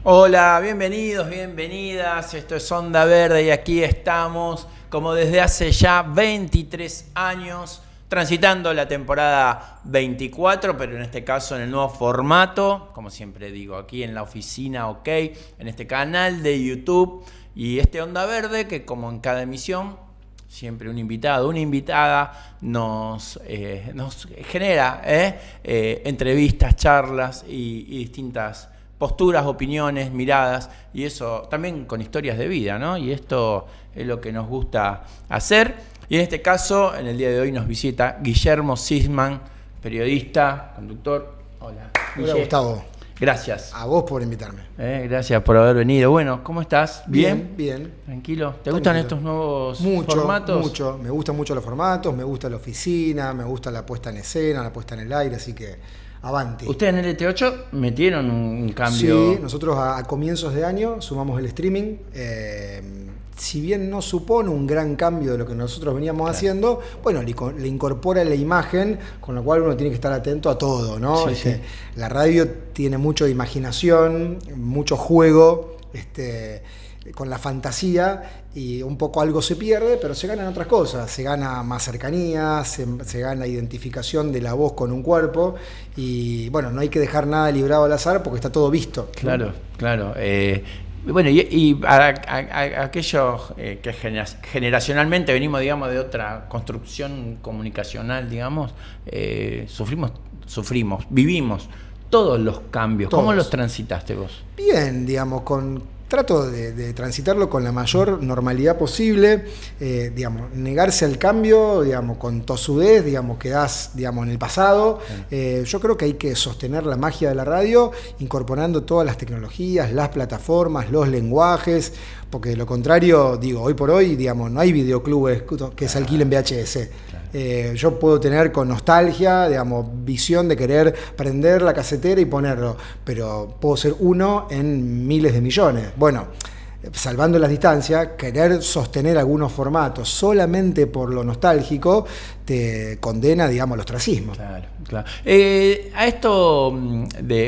Hola, bienvenidos, bienvenidas. Esto es Onda Verde y aquí estamos, como desde hace ya 23 años, transitando la temporada 24, pero en este caso en el nuevo formato, como siempre digo, aquí en la oficina, ok, en este canal de YouTube y este Onda Verde que como en cada emisión, siempre un invitado, una invitada nos genera entrevistas, charlas y distintas posturas, opiniones, miradas, y eso también con historias de vida, ¿no? Y esto es lo que nos gusta hacer. Y en este caso, en el día de hoy nos visita Guillermo Sisman, periodista, conductor. Hola. Hola, Gustavo. Gracias. A vos por invitarme. Gracias por haber venido. Bueno, ¿cómo estás? ¿Bien? Bien. ¿Tranquilo? ¿Te gustan estos nuevos formatos? Mucho. Me gustan mucho los formatos, me gusta la oficina, me gusta la puesta en escena, la puesta en el aire, así que avanti. Ustedes en LT8 metieron un cambio. Sí, nosotros a comienzos de año sumamos el streaming. Si bien no supone un gran cambio de lo que nosotros veníamos haciendo, bueno, le incorpora la imagen, con lo cual uno tiene que estar atento a todo, ¿no? Sí, sí. La radio tiene mucho de imaginación, mucho juego, con la fantasía, y un poco algo se pierde, pero se ganan otras cosas. Se gana más cercanía, se gana identificación de la voz con un cuerpo, y bueno, no hay que dejar nada librado al azar porque está todo visto. Claro, claro. Bueno, y a aquellos que generacionalmente venimos, digamos, de otra construcción comunicacional, digamos, vivimos todos los cambios. Todos. ¿Cómo los transitaste vos? Bien, digamos, trato de transitarlo con la mayor normalidad posible, negarse al cambio, digamos, con tosudez, digamos, quedás, digamos, en el pasado. Yo creo que hay que sostener la magia de la radio incorporando todas las tecnologías, las plataformas, los lenguajes, porque de lo contrario, digo, hoy por hoy, digamos, no hay videoclubes que se alquilen VHS. Yo puedo tener con nostalgia, digamos, visión de querer prender la casetera y ponerlo, pero puedo ser uno en miles de millones. Bueno, salvando las distancias, querer sostener algunos formatos solamente por lo nostálgico te condena, digamos, al ostracismo. Claro, claro. A esto,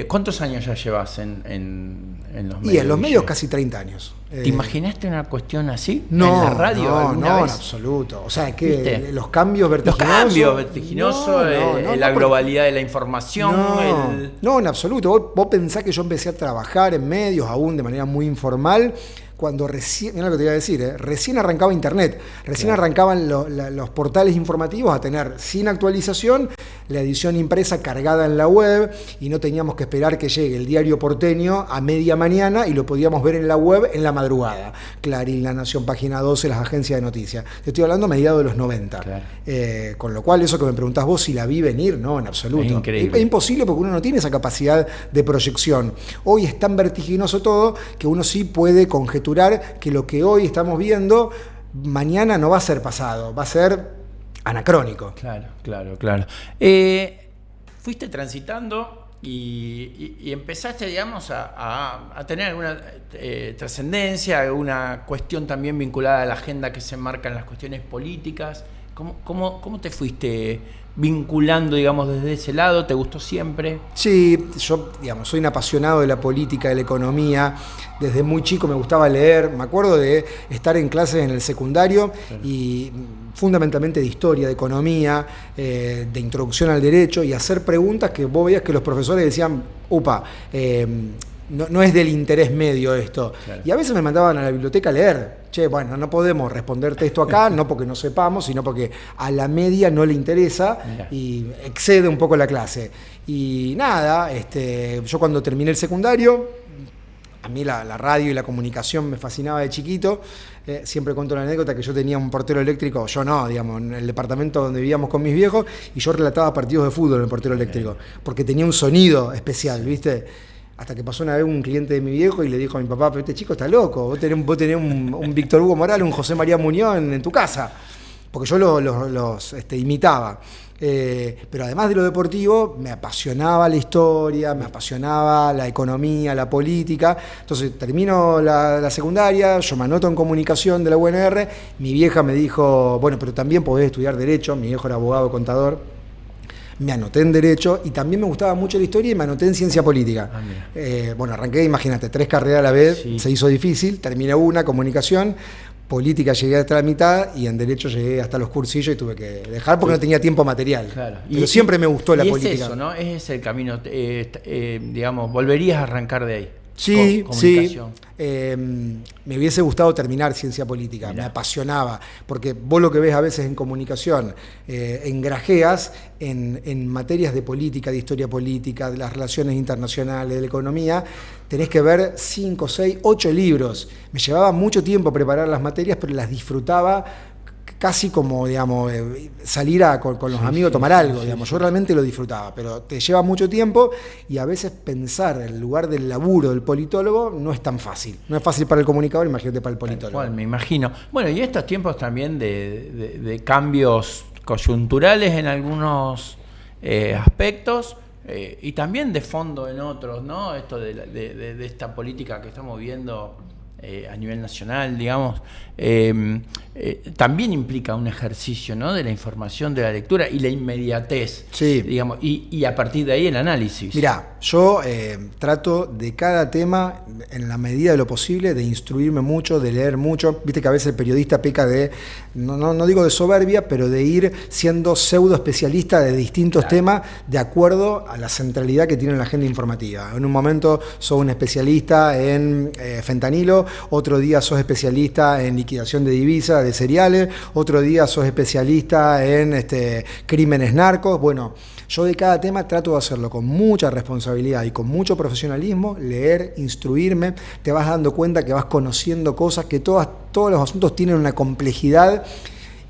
¿cuántos años ya llevas en los medios? Y en los medios casi 30 años. ¿Te imaginaste una cuestión así? No, ¿en la radio no, vez? en absoluto. O sea, que ¿viste? los cambios vertiginosos. La globalidad de la información. No, en absoluto. Vos pensás que yo empecé a trabajar en medios, aún de manera muy informal, cuando recién, mirá lo que te iba a decir, recién arrancaba Internet, recién arrancaban los portales informativos a tener, sin actualización, la edición impresa cargada en la web, y no teníamos que esperar que llegue el diario porteño a media mañana y lo podíamos ver en la web en la madrugada. Clarín, La Nación, Página 12, las agencias de noticias. Te estoy hablando a mediados de los 90. Claro. Con lo cual, eso que me preguntás vos, si la vi venir, no, en absoluto. Es increíble. Es imposible porque uno no tiene esa capacidad de proyección. Hoy es tan vertiginoso todo que uno sí puede conjeturar que lo que hoy estamos viendo mañana no va a ser pasado, va a ser anacrónico. Claro. Fuiste transitando y empezaste, digamos, a tener alguna trascendencia, alguna cuestión también vinculada a la agenda que se marca en las cuestiones políticas. ¿Cómo te fuiste vinculando, digamos, desde ese lado? ¿Te gustó siempre? Sí, yo, digamos, soy un apasionado de la política, de la economía. Desde muy chico me gustaba leer. Me acuerdo de estar en clases en el secundario y fundamentalmente de historia, de economía, de introducción al derecho, y hacer preguntas que vos veías que los profesores decían, no es del interés medio esto. Claro. Y a veces me mandaban a la biblioteca a leer. Bueno, no podemos responderte esto acá, no porque no sepamos, sino porque a la media no le interesa. Mirá. Y excede un poco la clase. Y nada, yo cuando terminé el secundario, a mí la radio y la comunicación me fascinaba de chiquito. Siempre cuento la anécdota que yo tenía un portero eléctrico, yo no, digamos, en el departamento donde vivíamos con mis viejos, y yo relataba partidos de fútbol en el portero eléctrico, porque tenía un sonido especial, ¿viste? Hasta que pasó una vez un cliente de mi viejo y le dijo a mi papá, pero este chico está loco, vos tenés un Víctor Hugo Morales, un José María Muñoz en tu casa. Porque yo los imitaba. Pero además de lo deportivo, me apasionaba la historia, me apasionaba la economía, la política. Entonces termino la secundaria, yo me anoto en comunicación de la UNR, mi vieja me dijo, bueno, pero también podés estudiar Derecho, mi viejo era abogado contador. me anoté en Derecho y también me gustaba mucho la historia y me anoté en Ciencia Política. Bueno, arranqué, imagínate, 3 carreras a la vez, sí. Se hizo difícil, terminé una, Comunicación, Política llegué hasta la mitad y en Derecho llegué hasta los cursillos y tuve que dejar porque no tenía tiempo material. Claro. Pero siempre me gustó la política. Es eso, ¿no? Es el camino, digamos, volverías a arrancar de ahí. Sí, sí. Me hubiese gustado terminar Ciencia Política, me apasionaba, porque vos lo que ves a veces en comunicación, engrajeas en materias de política, de historia política, de las relaciones internacionales, de la economía, tenés que ver 5, 6, 8 libros. Me llevaba mucho tiempo preparar las materias, pero las disfrutaba casi como, digamos, salir con los amigos a tomar algo, digamos. Yo realmente lo disfrutaba, pero te lleva mucho tiempo y a veces pensar en el lugar del laburo del politólogo no es tan fácil. No es fácil para el comunicador, imagínate para el politólogo. Bueno, me imagino. Bueno, y estos tiempos también de cambios coyunturales en algunos aspectos y también de fondo en otros, ¿no? Esto de esta política que estamos viendo a nivel nacional, digamos, también implica un ejercicio, ¿no?, de la información, de la lectura y la inmediatez, sí. Digamos, y a partir de ahí el análisis. Mirá, yo trato de cada tema, en la medida de lo posible, de instruirme mucho, de leer mucho. Viste que a veces el periodista peca de, no digo de soberbia, pero de ir siendo pseudo especialista de distintos temas de acuerdo a la centralidad que tiene la agenda informativa. En un momento sos un especialista en fentanilo, otro día sos especialista en liquidación de divisas, de cereales, otro día sos especialista en crímenes narcos. Bueno, yo de cada tema trato de hacerlo con mucha responsabilidad y con mucho profesionalismo, leer, instruirme, te vas dando cuenta que vas conociendo cosas, que todos los asuntos tienen una complejidad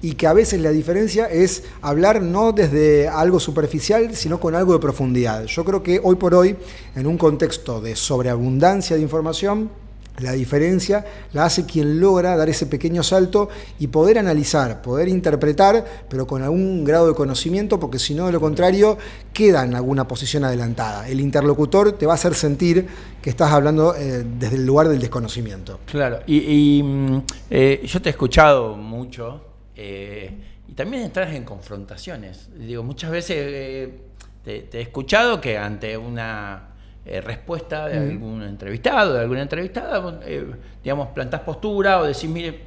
y que a veces la diferencia es hablar no desde algo superficial, sino con algo de profundidad. Yo creo que hoy por hoy, en un contexto de sobreabundancia de información, la diferencia la hace quien logra dar ese pequeño salto y poder analizar, poder interpretar, pero con algún grado de conocimiento, porque si no, de lo contrario, queda en alguna posición adelantada. El interlocutor te va a hacer sentir que estás hablando desde el lugar del desconocimiento. Claro, y yo te he escuchado mucho y también entras en confrontaciones. Digo, muchas veces te he escuchado que ante una respuesta de algún entrevistado, de alguna entrevistada, digamos, plantás postura o decís, mire,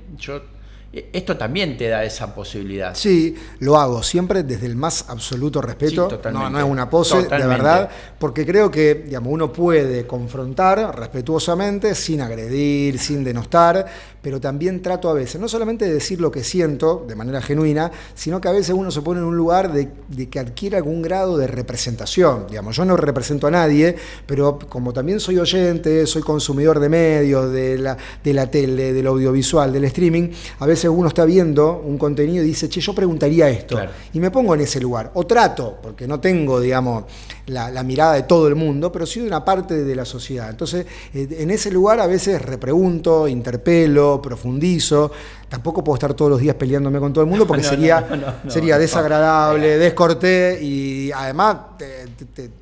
esto también te da esa posibilidad. Sí, lo hago siempre desde el más absoluto respeto. Sí, no es una pose, totalmente. De verdad, porque creo que, digamos, uno puede confrontar respetuosamente, sin agredir, sin denostar, pero también trato a veces, no solamente de decir lo que siento de manera genuina, sino que a veces uno se pone en un lugar de que adquiere algún grado de representación. Digamos, yo no represento a nadie, pero como también soy oyente, soy consumidor de medios, de la tele, del audiovisual, del streaming, a veces uno está viendo un contenido y dice, che, yo preguntaría esto. Claro. Y me pongo en ese lugar. O trato, porque no tengo, digamos, la mirada de todo el mundo, pero sí de una parte de la sociedad. Entonces, en ese lugar a veces repregunto, interpelo, profundizo. Tampoco puedo estar todos los días peleándome con todo el mundo porque sería desagradable, descortés y además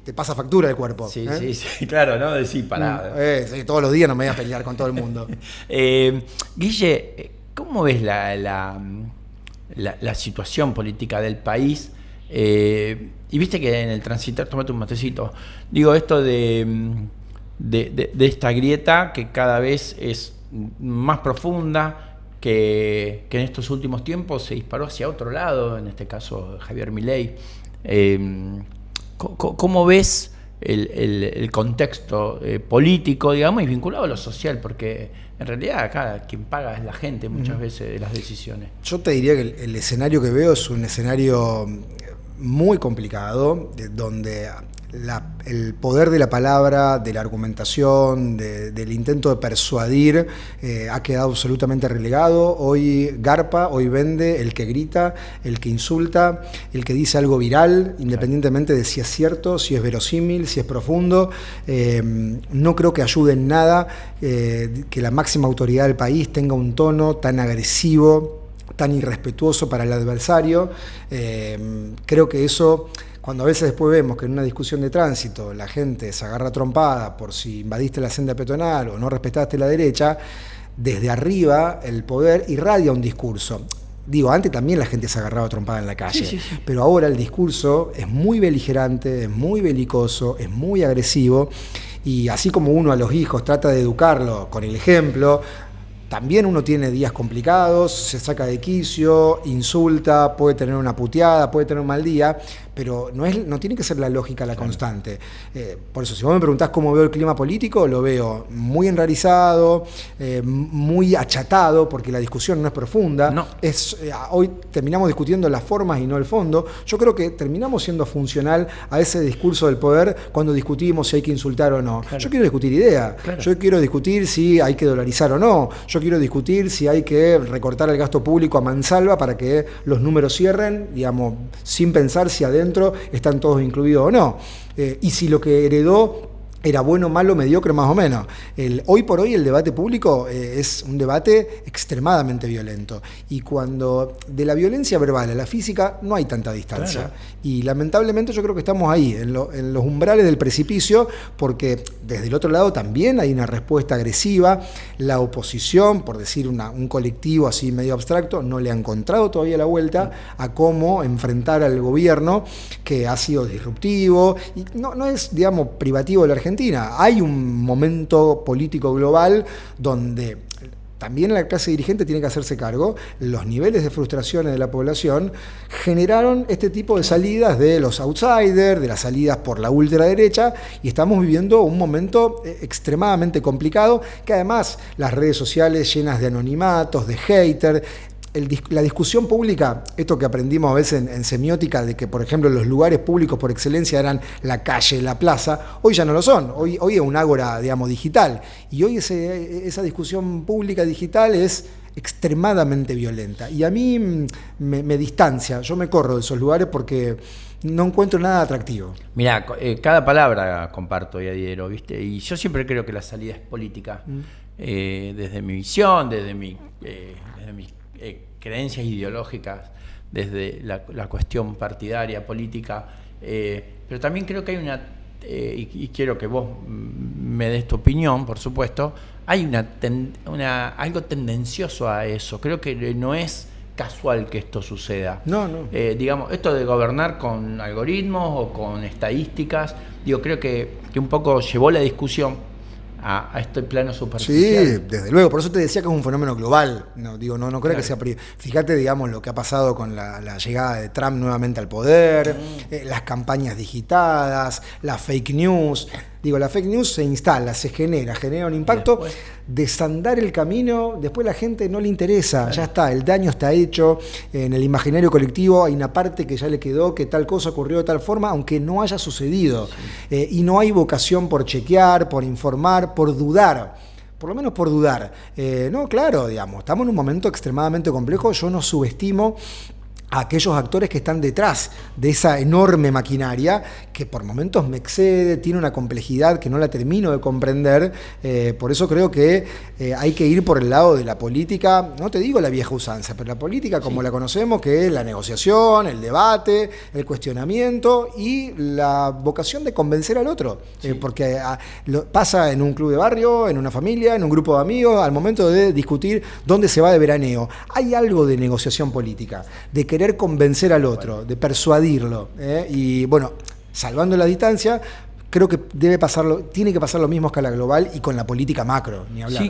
te pasa factura el cuerpo. Sí, sí, claro, ¿no? Decir, pará. Sí, todos los días no me voy a pelear con todo el mundo. Guille, ¿cómo ves la situación política del país? Y viste que en el transitar, tómate un matecito, digo esto de esta grieta que cada vez es más profunda, que en estos últimos tiempos se disparó hacia otro lado, en este caso Javier Milei. ¿Cómo ves el contexto político, digamos, y vinculado a lo social? Porque en realidad acá quien paga es la gente muchas veces de las decisiones. Yo te diría que el escenario que veo es un escenario muy complicado, donde el poder de la palabra, de la argumentación, del intento de persuadir ha quedado absolutamente relegado. Hoy garpa, hoy vende el que grita, el que insulta, el que dice algo viral, independientemente de si es cierto, si es verosímil, si es profundo. No creo que ayude en nada que la máxima autoridad del país tenga un tono tan agresivo, tan irrespetuoso para el adversario. Creo que eso, cuando a veces después vemos que en una discusión de tránsito la gente se agarra trompada por si invadiste la senda peatonal o no respetaste la derecha, desde arriba el poder irradia un discurso. Digo, antes también la gente se agarraba trompada en la calle, sí. pero ahora el discurso es muy beligerante, es muy belicoso, es muy agresivo, y así como uno a los hijos trata de educarlo con el ejemplo, también uno tiene días complicados, se saca de quicio, insulta, puede tener una puteada, puede tener un mal día, pero no tiene que ser la lógica la constante. Por eso, si vos me preguntás cómo veo el clima político, lo veo muy enrarizado, muy achatado, porque la discusión no es profunda. No. Hoy terminamos discutiendo las formas y no el fondo. Yo creo que terminamos siendo funcional a ese discurso del poder cuando discutimos si hay que insultar o no. Claro. Yo quiero discutir ideas. Claro. Yo quiero discutir si hay que dolarizar o no. Yo quiero discutir si hay que recortar el gasto público a mansalva para que los números cierren, digamos, sin pensar si adentro están todos incluidos o no. Y si lo que heredó era bueno, malo, mediocre, más o menos. Hoy por hoy el debate público es un debate extremadamente violento. Y cuando de la violencia verbal a la física no hay tanta distancia. Claro. Y lamentablemente yo creo que estamos ahí, en los umbrales del precipicio, porque desde el otro lado también hay una respuesta agresiva. La oposición, por decir un colectivo así medio abstracto, no le ha encontrado todavía la vuelta a cómo enfrentar al gobierno, que ha sido disruptivo. Y no es, digamos, privativo de la Argentina. Hay un momento político global donde también la clase dirigente tiene que hacerse cargo. Los niveles de frustraciones de la población generaron este tipo de salidas de los outsiders, de las salidas por la ultraderecha, y estamos viviendo un momento extremadamente complicado, que además las redes sociales llenas de anonimatos, de haters, la discusión pública, esto que aprendimos a veces en semiótica, de que, por ejemplo, los lugares públicos por excelencia eran la calle, la plaza, hoy ya no lo son. Hoy es un ágora, digamos, digital. Y hoy esa discusión pública digital es extremadamente violenta. Y a mí me distancia, yo me corro de esos lugares porque no encuentro nada atractivo. Mirá, cada palabra comparto y adhiero, ¿viste? Y yo siempre creo que la salida es política. Desde mi visión, desde mis creencias ideológicas, desde la cuestión partidaria, política, pero también creo que hay y quiero que vos me des tu opinión, por supuesto, hay algo tendencioso a eso. Creo que no es casual que esto suceda. No. Digamos, esto de gobernar con algoritmos o con estadísticas, creo que un poco llevó la discusión a este plano superficial. Sí, desde luego, por eso te decía que es un fenómeno global. No creo claro. Que sea. Fíjate, digamos, lo que ha pasado con la llegada de Trump nuevamente al poder, las campañas digitadas, la fake news. La fake news se instala, se genera un impacto, desandar el camino, después la gente no le interesa, claro. Ya está, el daño está hecho, en el imaginario colectivo hay una parte que ya le quedó, que tal cosa ocurrió de tal forma, aunque no haya sucedido, sí. Y no hay vocación por chequear, por informar, por dudar. Por lo menos por dudar. Claro, digamos, estamos en un momento extremadamente complejo, yo no subestimo a aquellos actores que están detrás de esa enorme maquinaria que por momentos me excede, tiene una complejidad que no la termino de comprender. Por eso creo que hay que ir por el lado de la política, no te digo la vieja usanza, pero la política como la conocemos, que es la negociación, el debate, el cuestionamiento y la vocación de convencer al otro. Sí. Porque pasa en un club de barrio, en una familia, en un grupo de amigos, al momento de discutir dónde se va de veraneo. Hay algo de negociación política, de querer convencer al otro, de persuadirlo. Y bueno, salvando la distancia, creo que tiene que pasar lo mismo a escala global y con la política macro, ni hablar.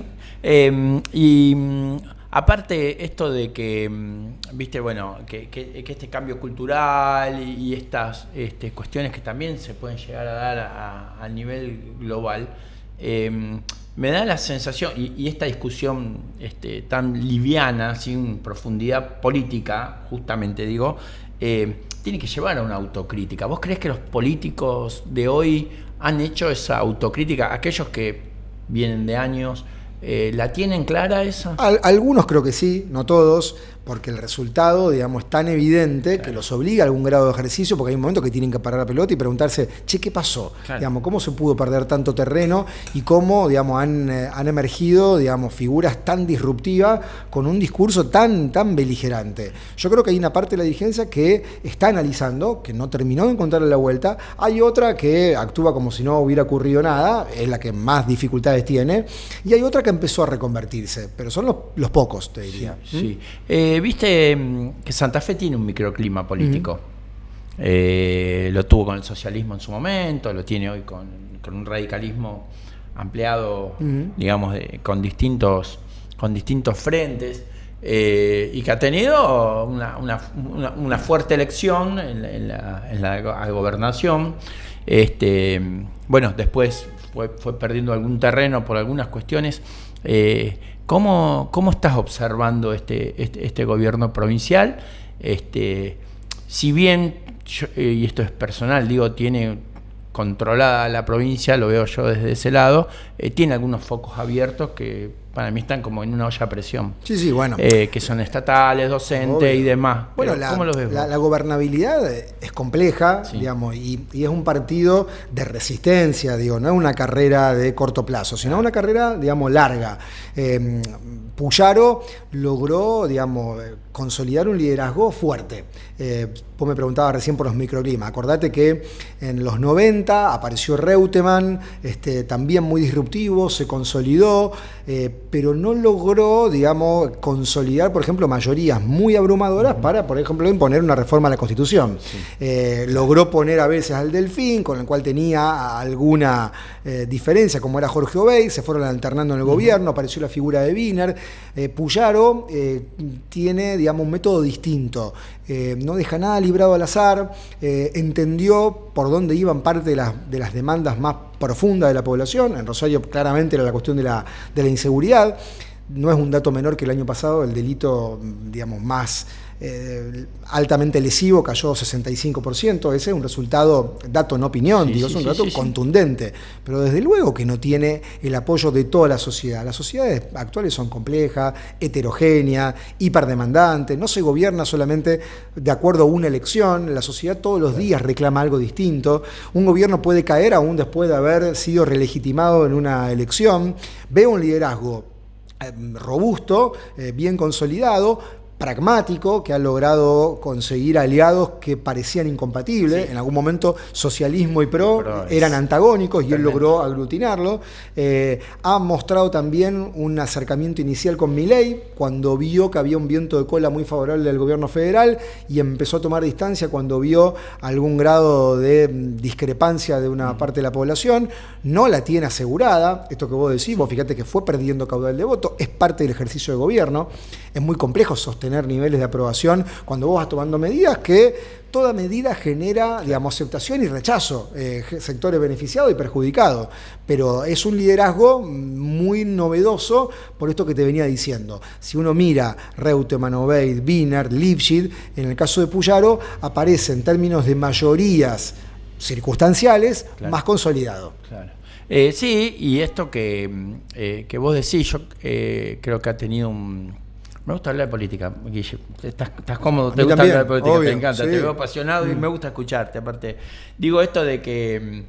Sí, aparte esto de que, viste, bueno, que este cambio cultural y estas cuestiones que también se pueden llegar a dar a nivel global, me da la sensación, y esta discusión tan liviana, sin profundidad política, justamente digo, tiene que llevar a una autocrítica. ¿Vos creés que los políticos de hoy han hecho esa autocrítica? Aquellos que vienen de años, ¿la tienen clara esa? Algunos creo que sí, no todos, porque el resultado, digamos, es tan evidente, claro, que los obliga a algún grado de ejercicio, porque hay un momento que tienen que parar la pelota y preguntarse, ¿qué pasó? Claro. Digamos, ¿cómo se pudo perder tanto terreno? Y cómo, digamos, han emergido, digamos, figuras tan disruptivas con un discurso tan beligerante. Yo creo que hay una parte de la dirigencia que está analizando, que no terminó de encontrarle la vuelta. Hay otra que actúa como si no hubiera ocurrido nada, es la que más dificultades tiene. Y hay otra que empezó a reconvertirse, pero son los pocos, te diría. Sí. viste que Santa Fe tiene un microclima político. Lo tuvo con el socialismo en su momento, lo tiene hoy con un radicalismo ampliado, digamos, con distintos frentes, y que ha tenido una fuerte elección en la gobernación. Bueno, después fue perdiendo algún terreno por algunas cuestiones. ¿Cómo estás observando este gobierno provincial? Si bien, y esto es personal, digo, tiene controlada la provincia, lo veo yo desde ese lado, tiene algunos focos abiertos que para mí están como en una olla a presión. Sí, bueno. Que son estatales, docentes y demás. Bueno, ¿cómo los ves vos? La gobernabilidad es compleja, digamos, y es un partido de resistencia, digo, no es una carrera de corto plazo, sino una carrera, digamos, larga. Puyaro logró, digamos, consolidar un liderazgo fuerte. Vos me preguntabas recién por los microclimas. Acordate que en los 90 apareció Reutemann, también muy disruptivo, se consolidó, pero no logró, digamos, consolidar, por ejemplo, mayorías muy abrumadoras para, por ejemplo, imponer una reforma a la Constitución. Logró poner a veces al Delfín, con el cual tenía alguna diferencia, como era Jorge Obey, se fueron alternando en el gobierno, apareció la figura de Wiener. Puyaro tiene, digamos, un método distinto. No deja nada librado al azar, entendió por dónde iban parte de las demandas más profundas de la población. En Rosario claramente era la cuestión de la inseguridad. No es un dato menor que el año pasado el delito, digamos, más altamente lesivo cayó 65%. Ese es un resultado, dato no opinión, es un dato contundente, pero desde luego que no tiene el apoyo de toda la sociedad. Las sociedades actuales son complejas, heterogéneas, hiperdemandantes, no se gobierna solamente de acuerdo a una elección, la sociedad todos los días reclama algo distinto. Un gobierno puede caer aún después de haber sido relegitimado en una elección. Veo un liderazgo robusto, bien consolidado, pragmático, que ha logrado conseguir aliados que parecían incompatibles. En algún momento socialismo y PRO eran antagónicos y él logró aglutinarlo. Ha mostrado también un acercamiento inicial con Milei cuando vio que había un viento de cola muy favorable del gobierno federal y empezó a tomar distancia cuando vio algún grado de discrepancia de una parte de la población. No la tiene asegurada, esto que vos decís, vos fíjate que fue perdiendo caudal de voto, es parte del ejercicio de gobierno. Es muy complejo sostener niveles de aprobación cuando vos vas tomando medidas que toda medida genera, digamos, aceptación y rechazo, sectores beneficiados y perjudicados, pero es un liderazgo muy novedoso por esto que te venía diciendo. Si uno mira Reutemann, Obeid, Wiener, Lifshitz, en el caso de Puyaro aparece en términos de mayorías circunstanciales más consolidado. Claro. Sí, y esto que vos decís, yo creo que ha tenido Me gusta hablar de política, Guille. Estás cómodo, te gusta hablar de política, obvio, te encanta, sí. Te veo apasionado y me gusta escucharte. Aparte, digo esto de que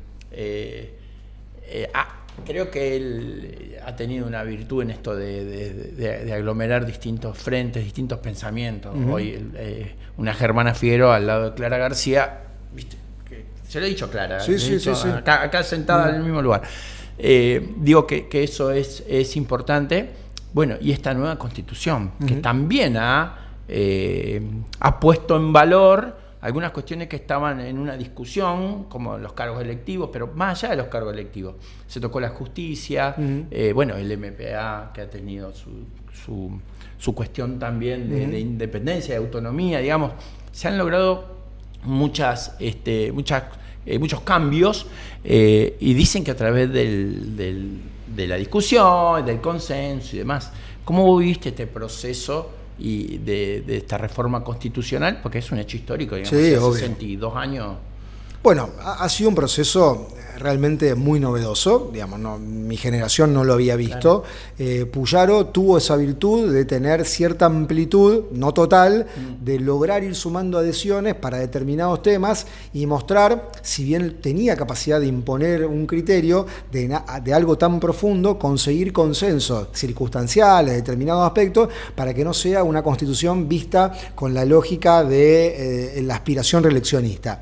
creo que él ha tenido una virtud en esto de aglomerar distintos frentes, distintos pensamientos. Hoy una Germana Figueroa al lado de Clara García, ¿viste? Se lo he dicho a Clara, sí. Acá sentada en el mismo lugar. Digo que eso es importante. Bueno, y esta nueva constitución, que también ha puesto en valor algunas cuestiones que estaban en una discusión, como los cargos electivos, pero más allá de los cargos electivos. Se tocó la justicia, bueno, el MPA, que ha tenido su cuestión también de independencia, de autonomía, digamos. Se han logrado muchos cambios, y dicen que a través de la discusión, del consenso y demás. ¿Cómo vos viste este proceso y de esta reforma constitucional? Porque es un hecho histórico, digamos, hace 62 años. Bueno, ha sido un proceso realmente muy novedoso, digamos, mi generación no lo había visto. Claro. Puyaro tuvo esa virtud de tener cierta amplitud, no total, de lograr ir sumando adhesiones para determinados temas y mostrar, si bien tenía capacidad de imponer un criterio de algo tan profundo, conseguir consensos circunstanciales, de determinados aspectos, para que no sea una constitución vista con la lógica de la aspiración reeleccionista.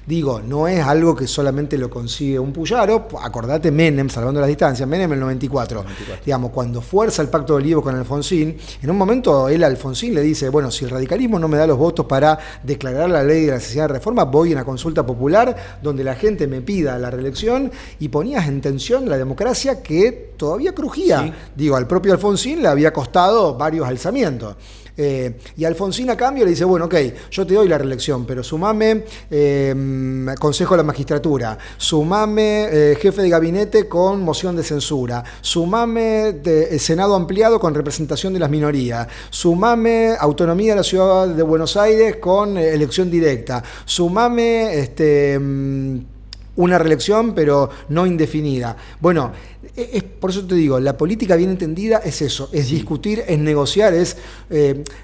Digo, no es algo que solamente lo consigue un Puyaro. Acordate Menem, salvando las distancias, Menem en el 94. Digamos, cuando fuerza el Pacto de Olivos con Alfonsín, en un momento él a Alfonsín le dice, bueno, si el radicalismo no me da los votos para declarar la ley de la necesidad de reforma, voy a una consulta popular donde la gente me pida la reelección, y ponías en tensión la democracia que todavía crujía. Sí. Digo, al propio Alfonsín le había costado varios alzamientos. Y Alfonsín a cambio le dice, bueno, ok, yo te doy la reelección, pero sumame Consejo de la Magistratura, sumame jefe de gabinete con moción de censura, sumame Senado ampliado con representación de las minorías, sumame autonomía de la ciudad de Buenos Aires con elección directa, sumame una reelección pero no indefinida. Bueno, por eso te digo, la política bien entendida es eso, es discutir, es negociar,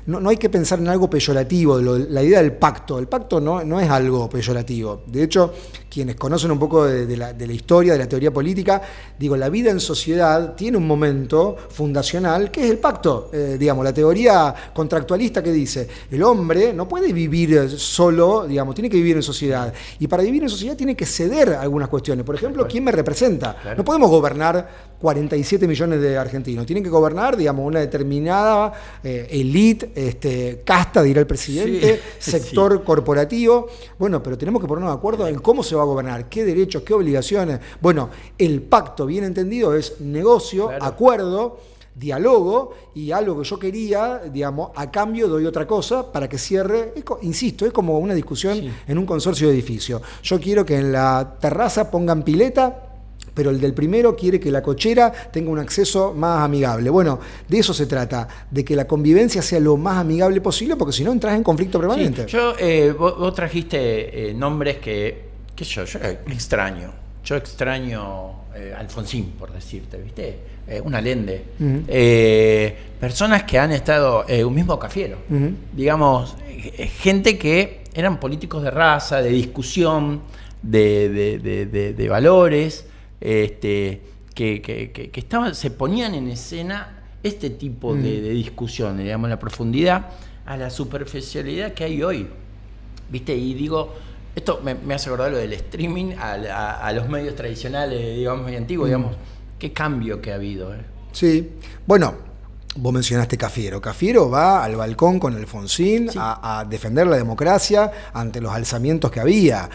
no hay que pensar en algo peyorativo, la idea del pacto. El pacto no es algo peyorativo. De hecho, quienes conocen un poco de la historia, de la teoría política, digo, la vida en sociedad tiene un momento fundacional que es el pacto. Digamos, la teoría contractualista que dice, el hombre no puede vivir solo, digamos, tiene que vivir en sociedad. Y para vivir en sociedad tiene que ceder algunas cuestiones. Por ejemplo, ¿quién me representa? Claro. No podemos gobernar 47 millones de argentinos. Tienen que gobernar, digamos, una determinada élite, casta, dirá el presidente, sí, sector corporativo. Bueno, pero tenemos que ponernos de acuerdo en cómo se va a gobernar, qué derechos, qué obligaciones. Bueno, el pacto, bien entendido, es negocio, claro, acuerdo, diálogo, y algo que yo quería, digamos, a cambio doy otra cosa para que cierre. Insisto, es como una discusión en un consorcio de edificio. Yo quiero que en la terraza pongan pileta, pero el del primero quiere que la cochera tenga un acceso más amigable. Bueno, de eso se trata, de que la convivencia sea lo más amigable posible, porque si no entras en conflicto permanente. Sí, vos trajiste nombres que yo extraño. Yo extraño Alfonsín, por decirte, ¿viste? Un Allende. Personas que han estado, un mismo Cafiero, digamos, gente que eran políticos de raza, de discusión, de valores, que se ponían en escena este tipo de discusiones, digamos, la profundidad a la superficialidad que hay hoy, ¿viste? Y digo, esto me hace acordar lo del streaming a los medios tradicionales, digamos, y antiguos, digamos, qué cambio que ha habido. Sí, bueno, vos mencionaste Cafiero. Cafiero va al balcón con Alfonsín a defender la democracia ante los alzamientos que había.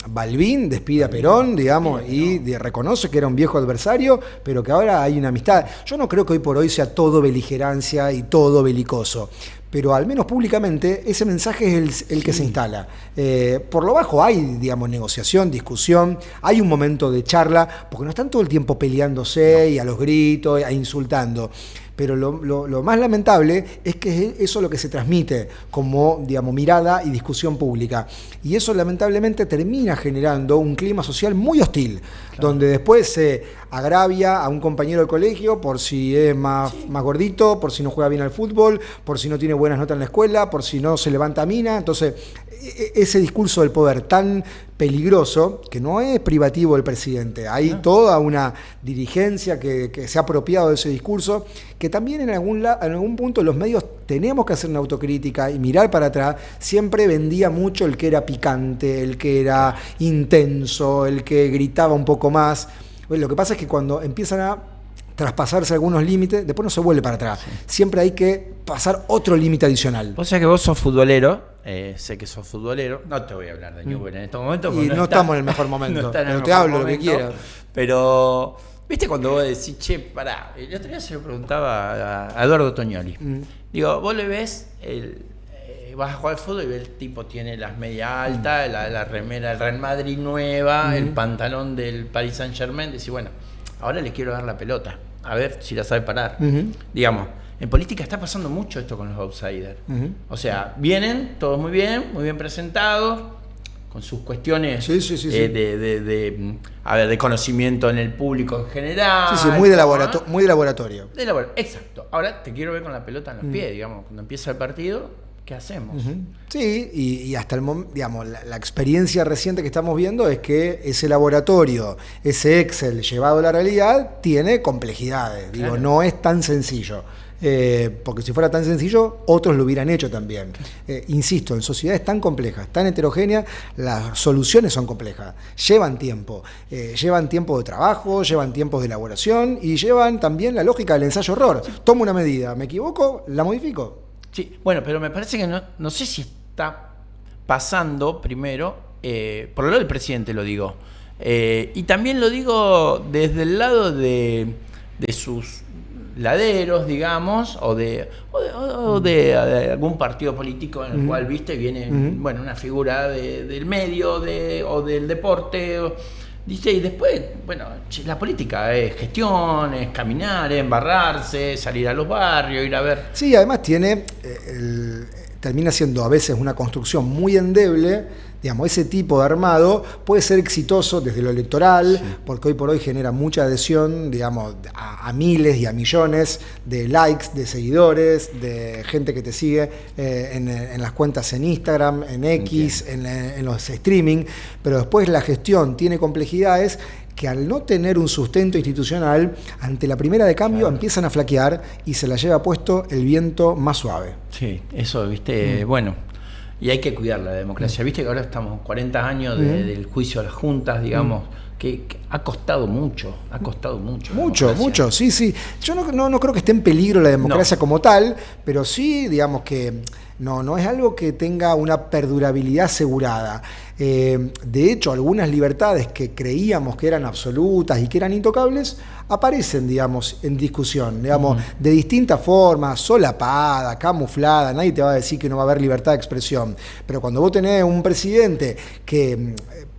Balbín despide a Perón, digamos, y reconoce que era un viejo adversario, pero que ahora hay una amistad. Yo no creo que hoy por hoy sea todo beligerancia y todo belicoso, pero al menos públicamente ese mensaje es el que se instala. Por lo bajo hay, digamos, negociación, discusión, hay un momento de charla, porque no están todo el tiempo peleándose y a los gritos, e insultando. Pero lo más lamentable es que eso es lo que se transmite como, digamos, mirada y discusión pública. Y eso lamentablemente termina generando un clima social muy hostil, claro, donde después se agravia a un compañero del colegio por si es más gordito, por si no juega bien al fútbol, por si no tiene buenas notas en la escuela, por si no se levanta mina. Entonces, ese discurso del poder tan peligroso, que no es privativo del presidente, hay toda una dirigencia que se ha apropiado de ese discurso, que también en algún punto los medios tenemos que hacer una autocrítica y mirar para atrás. Siempre vendía mucho el que era picante, el que era intenso, el que gritaba un poco más. Bueno, lo que pasa es que cuando empiezan a traspasarse algunos límites, después no se vuelve para atrás. Siempre hay que pasar otro límite adicional. O sea que vos sos futbolero, sé que sos futbolero, no te voy a hablar de Newell en estos momentos. Y no estamos en el mejor momento, pero te hablo lo que quieras. Pero, ¿viste cuando vos decís, che, pará? El otro día se lo preguntaba a Eduardo Tognoli. Digo, vos le ves, vas a jugar al fútbol y ves el tipo tiene las medias altas, la remera del Real Madrid nueva, el pantalón del Paris Saint-Germain, decís, bueno, ahora le quiero dar la pelota, a ver si la sabe parar. Digamos, en política está pasando mucho esto con los outsiders. O sea, vienen todos muy bien presentados, con sus cuestiones de conocimiento en el público en general. Muy de laboratorio. Exacto. Ahora te quiero ver con la pelota en los pies, digamos, cuando empieza el partido, ¿qué hacemos? Sí, y hasta el momento, digamos, la experiencia reciente que estamos viendo es que ese laboratorio, ese Excel llevado a la realidad, tiene complejidades. Claro. Digo, no es tan sencillo. porque si fuera tan sencillo, otros lo hubieran hecho también. Insisto, en sociedades tan complejas, tan heterogéneas, las soluciones son complejas, llevan tiempo de trabajo, llevan tiempos de elaboración y llevan también la lógica del ensayo-error. Tomo una medida, me equivoco, la modifico. Sí, bueno, pero me parece que no sé si está pasando primero, por el lado del presidente lo digo, y también lo digo desde el lado de sus laderos, digamos, o de algún partido político en el cual, viste, viene bueno, una figura del medio o del deporte, dice, y después, bueno, la política es gestión, es caminar, es embarrarse, salir a los barrios, ir a ver. Sí, además termina siendo a veces una construcción muy endeble. Digamos, ese tipo de armado puede ser exitoso desde lo electoral, sí, porque hoy por hoy genera mucha adhesión, digamos, a miles y a millones de likes, de seguidores, de gente que te sigue en las cuentas en Instagram, en X, en los streaming, pero después la gestión tiene complejidades que al no tener un sustento institucional, ante la primera de cambio empiezan a flaquear y se la lleva puesto el viento más suave. Sí, eso, viste, bueno. Y hay que cuidar la democracia. Viste que ahora estamos 40 años del juicio a las juntas, digamos, que ha costado mucho. Mucho, sí. Yo no creo que esté en peligro la democracia como tal, pero sí, digamos que no es algo que tenga una perdurabilidad asegurada. De hecho, algunas libertades que creíamos que eran absolutas y que eran intocables, aparecen, digamos, en discusión, digamos, de distintas formas, solapada, camuflada. Nadie te va a decir que no va a haber libertad de expresión. Pero cuando vos tenés un presidente que,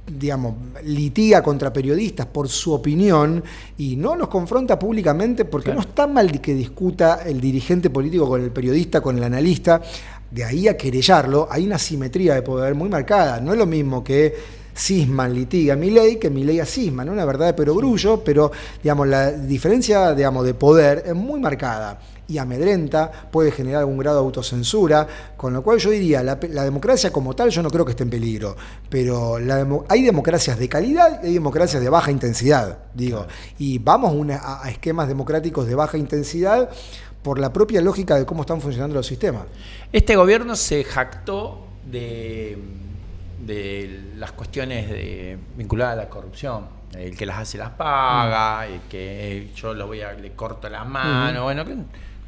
digamos, litiga contra periodistas por su opinión y no los confronta públicamente, porque no está mal que discuta el dirigente político con el periodista, con el analista, de ahí a querellarlo, hay una simetría de poder muy marcada. No es lo mismo que Sisman litiga a Milei que Milei a Sisman, ¿no? Una verdad de perogrullo, pero digamos, la diferencia, digamos, de poder es muy marcada y amedrenta, puede generar algún grado de autocensura, con lo cual yo diría, la democracia como tal yo no creo que esté en peligro, pero hay democracias de calidad y hay democracias de baja intensidad, digo, y vamos a esquemas democráticos de baja intensidad por la propia lógica de cómo están funcionando los sistemas. Este gobierno se jactó de las cuestiones vinculadas a la corrupción. El que las hace las paga, el que yo le corto la mano, bueno,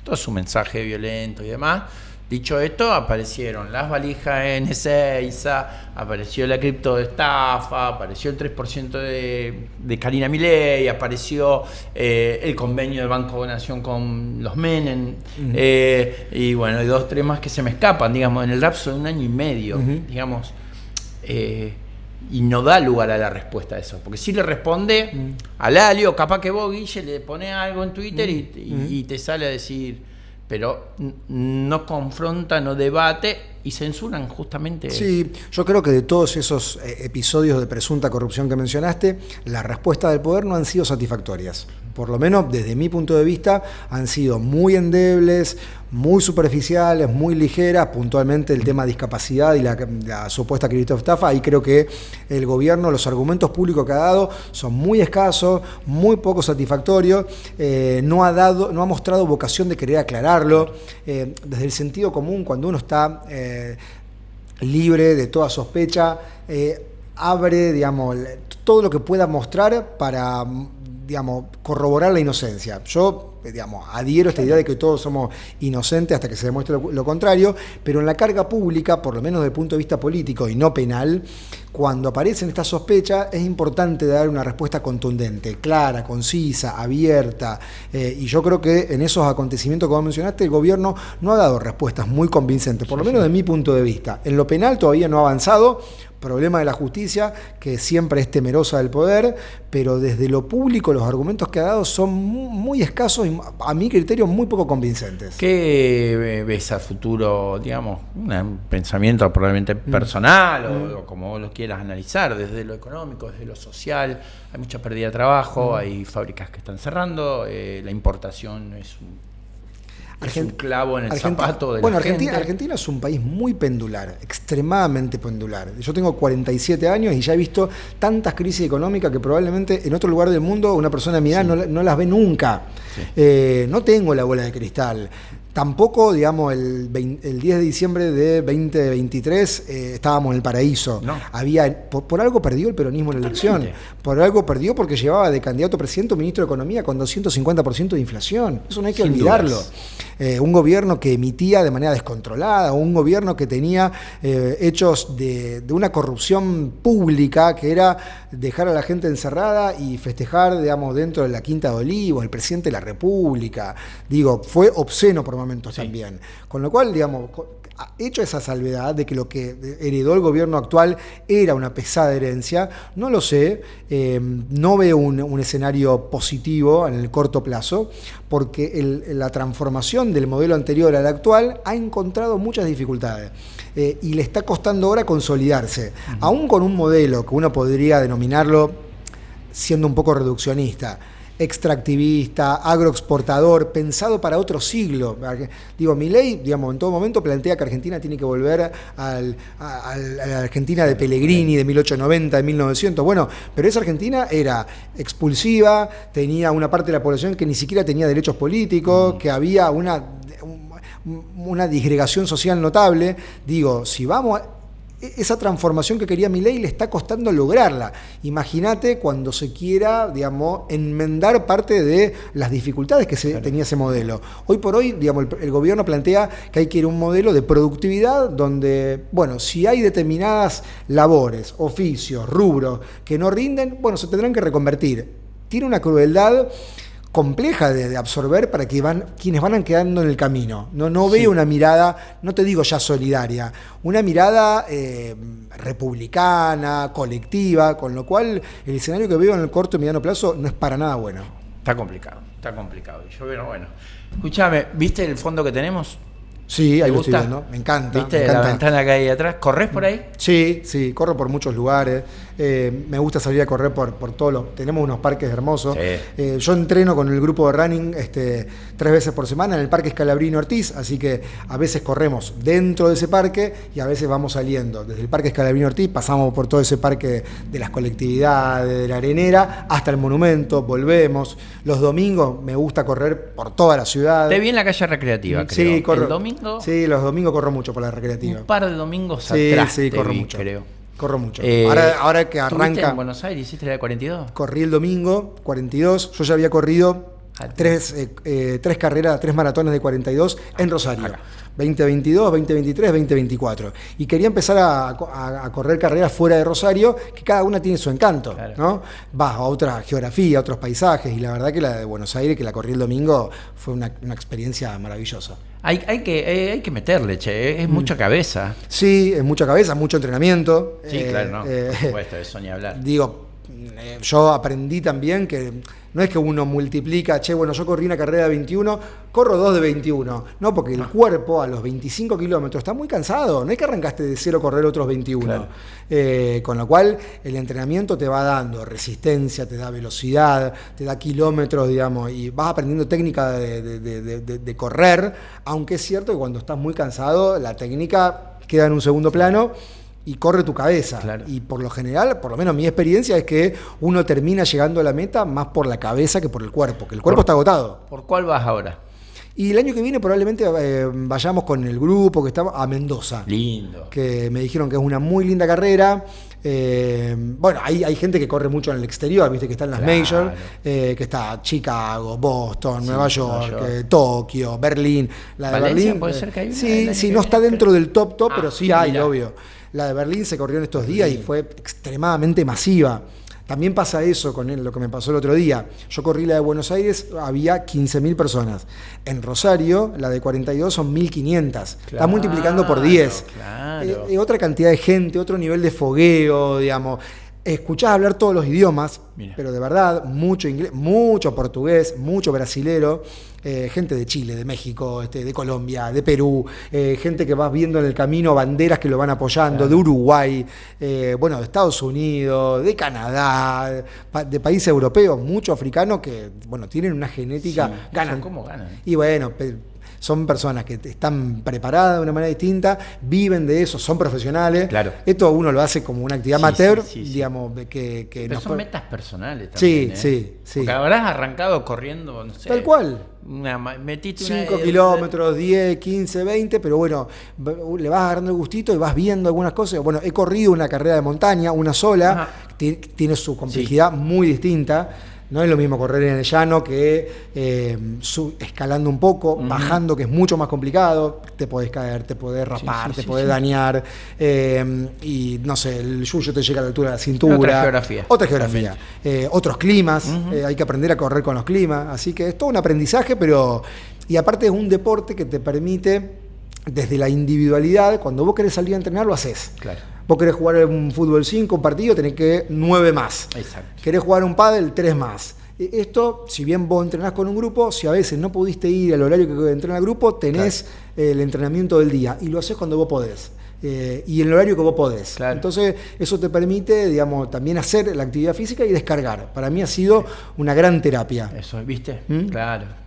todo su mensaje violento y demás. Dicho esto, aparecieron las valijas en Ezeiza, apareció la criptoestafa, apareció el 3% de Karina Milei, apareció el convenio del Banco de Nación con los Menem, y bueno, hay 2 o 3 más que se me escapan, digamos, en el lapso de 1 año y medio, digamos, y no da lugar a la respuesta a eso, porque si le responde a Lalio, capaz que vos, Guille, le pones algo en Twitter y te sale a decir, pero no confronta, no debate y censuran justamente. Sí, yo creo que de todos esos episodios de presunta corrupción que mencionaste, la respuesta del poder no han sido satisfactorias. Por lo menos desde mi punto de vista han sido muy endebles, muy superficiales, muy ligeras, puntualmente el tema de discapacidad y la supuesta criptoestafa. Ahí creo que el gobierno, los argumentos públicos que ha dado son muy escasos, muy poco satisfactorios, no ha mostrado vocación de querer aclararlo. Desde el sentido común, cuando uno está libre de toda sospecha, abre, digamos, todo lo que pueda mostrar para, digamos, corroborar la inocencia. Yo, digamos, adhiero a esta idea de que todos somos inocentes hasta que se demuestre lo contrario, pero en la carga pública, por lo menos desde el punto de vista político y no penal, cuando aparecen estas sospechas es importante dar una respuesta contundente, clara, concisa, abierta, y yo creo que en esos acontecimientos que vos mencionaste el gobierno no ha dado respuestas muy convincentes, por lo menos de mi punto de vista. En lo penal todavía no ha avanzado, problema de la justicia, que siempre es temerosa del poder, pero desde lo público los argumentos que ha dado son muy escasos y, a mi criterio, muy poco convincentes. ¿Qué ves a futuro, digamos, un pensamiento probablemente personal o como vos lo quieras analizar, desde lo económico, desde lo social? Hay mucha pérdida de trabajo, hay fábricas que están cerrando, la importación es Es un clavo en el zapato de bueno, la gente. Argentina es un país muy pendular, extremadamente pendular. Yo tengo 47 años y ya he visto tantas crisis económicas que probablemente en otro lugar del mundo una persona de mi edad no las ve nunca. Sí. No tengo la bola de cristal. Tampoco, digamos, el 10 de diciembre de 2023 estábamos en el paraíso. No. Por algo perdió el peronismo en la elección. Por algo perdió porque llevaba de candidato a presidente un ministro de Economía con 250% de inflación. Eso no hay que olvidarlo. Un gobierno que emitía de manera descontrolada, un gobierno que tenía hechos de una corrupción pública que era dejar a la gente encerrada y festejar, digamos, dentro de la Quinta de Olivos, el presidente de la República. Digo, fue obsceno por momentos también. Con lo cual, digamos, hecho esa salvedad de que lo que heredó el gobierno actual era una pesada herencia, no lo sé, no veo un escenario positivo en el corto plazo, porque la transformación del modelo anterior al actual ha encontrado muchas dificultades y le está costando ahora consolidarse, aún con un modelo que uno podría denominarlo, siendo un poco reduccionista, extractivista, agroexportador, pensado para otro siglo. Digo, Milei, digamos, en todo momento plantea que Argentina tiene que volver a la Argentina de Pellegrini, de 1890, de 1900. Bueno, pero esa Argentina era expulsiva, tenía una parte de la población que ni siquiera tenía derechos políticos, que había una disgregación social notable. Digo, si vamos esa transformación que quería Milei le está costando lograrla. Imagínate cuando se quiera, digamos, enmendar parte de las dificultades que tenía ese modelo. Hoy por hoy, digamos, el gobierno plantea que hay que ir a un modelo de productividad donde, bueno, si hay determinadas labores, oficios, rubros que no rinden, bueno, se tendrán que reconvertir. Tiene una crueldad compleja de absorber para quienes van quedando en el camino. No veo una mirada, no te digo ya solidaria, una mirada republicana, colectiva, con lo cual el escenario que veo en el corto y mediano plazo no es para nada bueno. Está complicado. Yo veo, bueno. Escúchame, ¿viste el fondo que tenemos? Sí, ahí lo estoy viendo, me encanta. ¿Viste la ventana que hay atrás? ¿Corres por ahí? Sí, corro por muchos lugares. Me gusta salir a correr por todos los... Tenemos unos parques hermosos. Sí. Yo entreno con el grupo de running 3 veces por semana en el Parque Scalabrini Ortiz, así que a veces corremos dentro de ese parque y a veces vamos saliendo. Desde el Parque Scalabrini Ortiz pasamos por todo ese parque de las colectividades, de la arenera, hasta el monumento, volvemos. Los domingos me gusta correr por toda la ciudad. Te vi en la calle recreativa, creo. Sí, corro. ¿El domingo? Sí, los domingos corro mucho por la recreativa. Un par de domingos atrás. Sí, corro vi, mucho. Creo. Corro mucho. Ahora que arranca... en Buenos Aires? ¿Hiciste la de 42? Corrí el domingo, 42. Yo ya había corrido 3 carreras, 3 maratones de 42 en Rosario. Acá. 2022, 2023, 2024. Y quería empezar a correr carreras fuera de Rosario, que cada una tiene su encanto, claro, ¿no? Vas a otra geografía, a otros paisajes, y la verdad que la de Buenos Aires, que la corrí el domingo, fue una experiencia maravillosa. Hay que meterle, es mucha cabeza. Sí, es mucha cabeza, mucho entrenamiento. Sí, claro, no, por supuesto, eso ni hablar. Digo, yo aprendí también que no es que uno multiplica, bueno, yo corrí una carrera de 21, corro 2 de 21. No, porque el cuerpo a los 25 kilómetros está muy cansado. No es que arrancaste de cero a correr otros 21. Claro. Con lo cual, el entrenamiento te va dando resistencia, te da velocidad, te da kilómetros, digamos, y vas aprendiendo técnica de correr, aunque es cierto que cuando estás muy cansado, la técnica queda en un segundo plano y corre tu cabeza. Claro. Y por lo general, por lo menos mi experiencia es que uno termina llegando a la meta más por la cabeza que por el cuerpo, que el cuerpo está agotado. ¿Por cuál vas ahora? Y el año que viene probablemente vayamos con el grupo que está a Mendoza. Lindo. Que me dijeron que es una muy linda carrera. Bueno, hay gente que corre mucho en el exterior, viste que está en las majors, que está Chicago, Boston, Nueva York, Tokio, Berlín. La de Berlín puede ser que hay una. Sí, no está dentro del top, pero sí hay, obvio. La de Berlín se corrió en estos días y fue extremadamente masiva. También pasa eso con lo que me pasó el otro día. Yo corrí la de Buenos Aires, había 15.000 personas. En Rosario, la de 42 son 1.500. Claro, está multiplicando por 10. Claro. Otra cantidad de gente, otro nivel de fogueo, digamos. Escuchás hablar todos los idiomas, pero de verdad, mucho inglés, mucho portugués, mucho brasilero, gente de Chile, de México, de Colombia, de Perú, gente que vas viendo en el camino, banderas que lo van apoyando, claro, de Uruguay, bueno, de Estados Unidos, de Canadá, de países europeos, muchos africanos que, bueno, tienen una genética, ganan. ¿Cómo ganan? Y bueno, son personas que están preparadas de una manera distinta, viven de eso, son profesionales. Claro. Esto uno lo hace como una actividad amateur, digamos, que pero son metas personales también. Sí. Porque habrás arrancado corriendo, no sé. Tal cual. Metiste 5 kilómetros, 10, 15, 20, pero bueno, le vas agarrando el gustito y vas viendo algunas cosas. Bueno, he corrido una carrera de montaña, una sola, tiene su complejidad muy distinta. No es lo mismo correr en el llano que escalando un poco, bajando, que es mucho más complicado. Te podés caer, te podés rapar, te podés dañar. Y no sé, el yuyo te llega a la altura de la cintura. Otra geografía. Otros climas. Hay que aprender a correr con los climas. Así que es todo un aprendizaje, pero. Y aparte es un deporte que te permite, desde la individualidad, cuando vos querés salir a entrenar, lo haces. Claro. Vos querés jugar un fútbol 5, un partido, tenés que 9 más. Exacto. Querés jugar un pádel, 3 más. Esto, si bien vos entrenás con un grupo, si a veces no pudiste ir al horario que entrena el grupo, tenés el entrenamiento del día y lo haces cuando vos podés. Y en el horario que vos podés. Claro. Entonces, eso te permite, digamos, también hacer la actividad física y descargar. Para mí ha sido una gran terapia. Eso, ¿viste? Claro.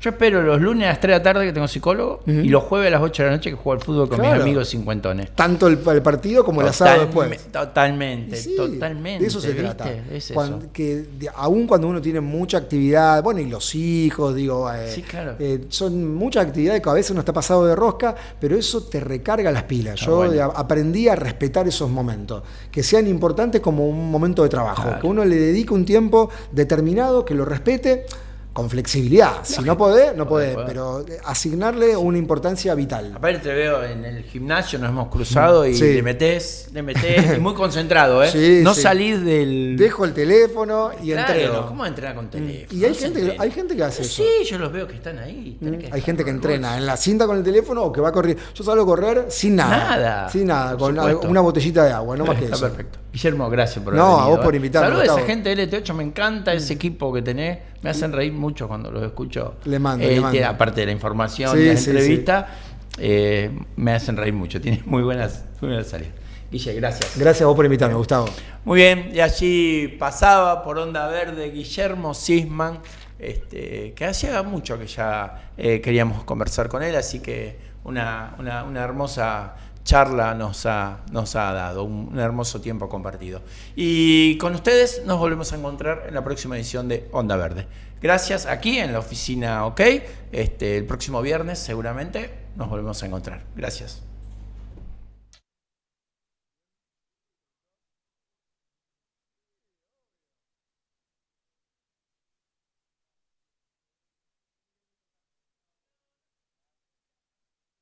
Yo espero los lunes a las 3 de la tarde que tengo psicólogo y los jueves a las 8 de la noche que juego al fútbol con mis amigos cincuentones. Tanto el partido como el asado después. Totalmente. De eso se trata. Es Aún cuando uno tiene mucha actividad, bueno, y los hijos, digo, claro. Son muchas actividades que a veces uno está pasado de rosca, pero eso te recarga las pilas. Yo aprendí a respetar esos momentos, que sean importantes como un momento de trabajo, que uno le dedique un tiempo determinado, que lo respete, con flexibilidad. Si no podés, no podés, pero asignarle una importancia vital. Aparte te veo en el gimnasio, nos hemos cruzado y le metés, y muy concentrado, ¿eh? Sí, no salís del... Dejo el teléfono y entreno. ¿Cómo entrenar con teléfono? Y hay gente que hace eso. Sí, yo los veo que están ahí. Hay gente que entrena en la cinta con el teléfono o que va a correr. Yo salgo a correr sin nada. Sin nada, con una botellita de agua, no más que eso. Está perfecto. Guillermo, gracias por haber venido. A vos por invitarme. Saludos a esa gente de LT8, me encanta ese equipo que tenés. Me hacen reír mucho cuando los escucho. Le mando. Aparte de la información y las entrevistas, me hacen reír mucho. Tiene muy buenas salidas. Guille, gracias. Gracias a vos por invitarme, Gustavo. Muy bien, y allí pasaba por Onda Verde Guillermo Sisman, que hacía mucho que ya queríamos conversar con él, así que una hermosa charla nos ha dado, un hermoso tiempo compartido. Y con ustedes nos volvemos a encontrar en la próxima edición de Onda Verde. Gracias, aquí en la oficina OK. El próximo viernes seguramente nos volvemos a encontrar. Gracias.